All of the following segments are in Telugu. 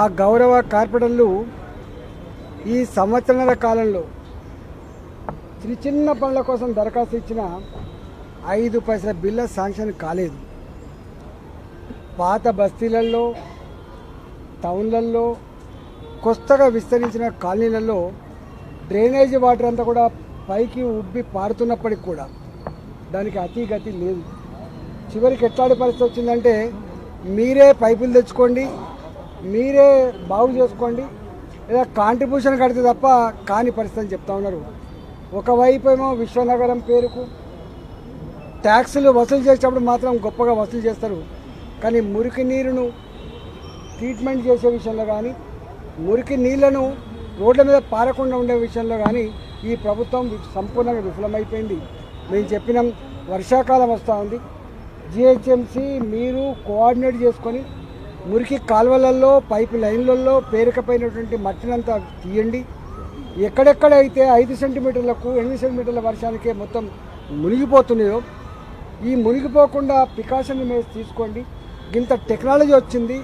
ఆ గౌరవ కార్పొరేటర్లు ఈ సంవత్సరాల కాలంలో చిన్న పనుల కోసం దరఖాస్తు ఇచ్చిన 5 పైసల బిల్ల శాంక్షన్ కాలేదు. పాత బస్తీలలో, టౌన్లలో, కొత్తగా విస్తరించిన కాలనీలలో డ్రైనేజీ వాటర్ అంతా కూడా పైకి ఉబ్బి పారుతున్నప్పటికి కూడా దానికి అతిగతి లేదు. చివరికి ఎట్లాంటి పరిస్థితి వచ్చిందంటే మీరే పైపులు తెచ్చుకోండి, మీరే బాగు చేసుకోండి, లేదా కాంట్రిబ్యూషన్ కడితే తప్ప కాని పరిస్థితి అని చెప్తా ఉన్నారు. ఒకవైపు ఏమో విశ్వనగరం పేరుకు ట్యాక్సులు వసూలు చేసేటప్పుడు మాత్రం గొప్పగా వసూలు చేస్తారు, కానీ మురికి నీరును ట్రీట్మెంట్ చేసే విషయంలో కానీ, మురికి నీళ్లను రోడ్ల మీద పారకుండా ఉండే విషయంలో కానీ ఈ ప్రభుత్వం సంపూర్ణంగా విఫలమైపోయింది. మేము చెప్పినాం, వర్షాకాలం వస్తూ ఉంది, జిహెచ్ఎంసీ మీరు కోఆర్డినేట్ చేసుకొని మురికి కాలువలలో, పైపు లైన్లలో పేరుకపోయినటువంటి మట్టినంతా తీయండి. ఎక్కడెక్కడైతే 5 సెంటీమీటర్లకు 8 సెంటీమీటర్ల వర్షానికే మొత్తం మునిగిపోతున్నాయో ఈ మునిగిపోకుండా ప్రికాషన్ మీద తీసుకోండి. ఇంత టెక్నాలజీ వచ్చింది,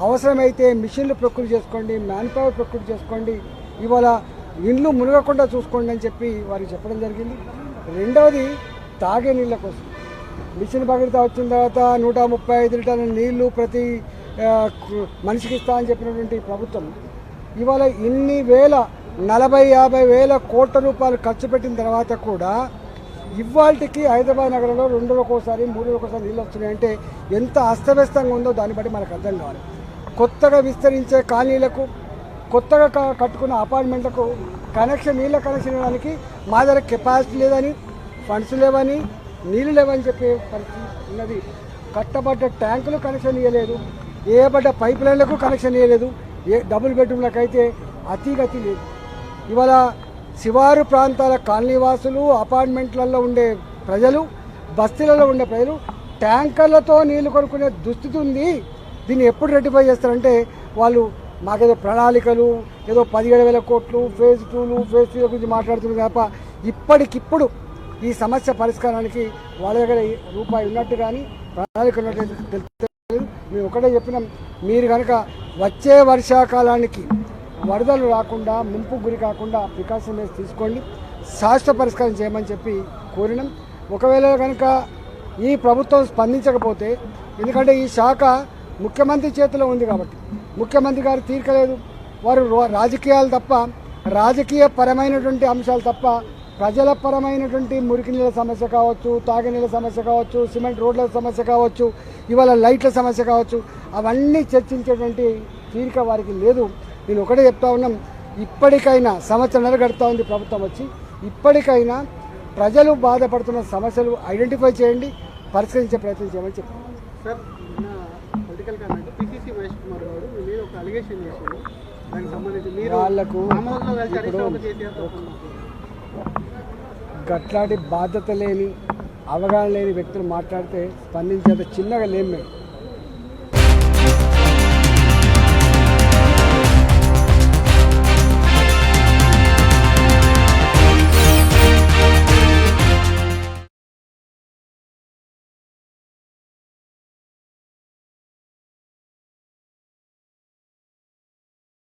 అవసరమైతే మిషన్లు ప్రకృతి చేసుకోండి, మ్యాన్ పవర్ ప్రకృతి చేసుకోండి, ఇవాళ ఇండ్లు మునగకుండా చూసుకోండి అని చెప్పి వారికి చెప్పడం జరిగింది. రెండవది తాగే నీళ్ళ కోసం మిషన్ భగీరథ వచ్చిన తర్వాత 135 లీటర్ల నీళ్లు ప్రతి మనిషికి ఇస్తా అని చెప్పినటువంటి ప్రభుత్వం ఇవాళ ఇన్ని వేల 40-50 వేల కోట్ల రూపాయలు ఖర్చు పెట్టిన తర్వాత కూడా ఇవాళకి హైదరాబాద్ నగరంలో 2 రోజులకోసారి 3 రోజులకోసారి నీళ్ళు వస్తున్నాయంటే ఎంత అస్తవ్యస్తంగా ఉందో దాన్ని బట్టి మనకు అర్థం కావాలి. కొత్తగా విస్తరించే కాలనీలకు, కొత్తగా కట్టుకున్న అపార్ట్మెంట్లకు నీళ్ళ కనెక్షన్ ఇవ్వడానికి మా దగ్గర కెపాసిటీ లేదని, ఫండ్స్ లేవని, నీళ్ళు లేవని చెప్పే పరిస్థితి ఉన్నది. కట్టబడ్డ ట్యాంకులు కనెక్షన్ ఇవ్వలేదు, వేయబడ్డ పైప్ లైన్లకు కనెక్షన్ ఇవ్వలేదు, డబుల్ బెడ్రూమ్లకు అయితే అతిగతి లేదు. ఇవాళ శివారు ప్రాంతాల కాలనీవాసులు, అపార్ట్మెంట్లలో ఉండే ప్రజలు, బస్తీలలో ఉండే ప్రజలు ట్యాంకర్లతో నీళ్లు కొనుక్కునే దుస్థితి ఉంది. దీన్ని ఎప్పుడు రెక్టిఫై చేస్తారంటే వాళ్ళు మాకేదో ప్రణాళికలు, ఏదో 17,000 కోట్లు, ఫేజ్ 2లు, ఫేజ్ 3 గురించి మాట్లాడుతున్నారు తప్ప ఇప్పటికిప్పుడు ఈ సమస్య పరిష్కారానికి వాళ్ళ దగ్గర రూపాయి ఉన్నట్టు కానీ ప్రణాళిక ఉన్నట్టు తెలుస్తుంది. మేము ఒకటే చెప్పినాం, మీరు కనుక వచ్చే వర్షాకాలానికి వరదలు రాకుండా, ముంపు గురి కాకుండా ప్రికాషన్ తీసుకోండి, శాశ్వత పరిష్కారం చేయమని చెప్పి కోరినాం. ఒకవేళ కనుక ఈ ప్రభుత్వం స్పందించకపోతే, ఎందుకంటే ఈ శాఖ ముఖ్యమంత్రి చేతిలో ఉంది కాబట్టి ముఖ్యమంత్రి గారు తీర్చలేదు, వారు రాజకీయాలు తప్ప, రాజకీయ పరమైనటువంటి అంశాలు తప్ప ప్రజల పరమైనటువంటి మురికి నీళ్ళ సమస్య కావచ్చు, తాగే నీళ్ళ సమస్య కావచ్చు, సిమెంట్ రోడ్ల సమస్య కావచ్చు, ఇవాళ లైట్ల సమస్య కావచ్చు, అవన్నీ చర్చించేటువంటి తీరిక వారికి లేదు. నేను ఒకటే చెప్తా ఉన్నాం, ఇప్పటికైనా సంవత్సరంన్నర గడుతూ ఉంది ప్రభుత్వం వచ్చి, ఇప్పటికైనా ప్రజలు బాధపడుతున్న సమస్యలు ఐడెంటిఫై చేయండి, పరిష్కరించే ప్రయత్నం చేయమని చెప్పారు. Sir, political comment PCC Mahesh Kumar గారు మీరు ఒక అలిగేషన్ చేశారు, దానికి సంబంధించి వాళ్ళకు గట్లాంటి బాధ్యత లేని, అవగాహన లేని వ్యక్తులు మాట్లాడితే స్పందించేంత చిన్నగా లేము మేము.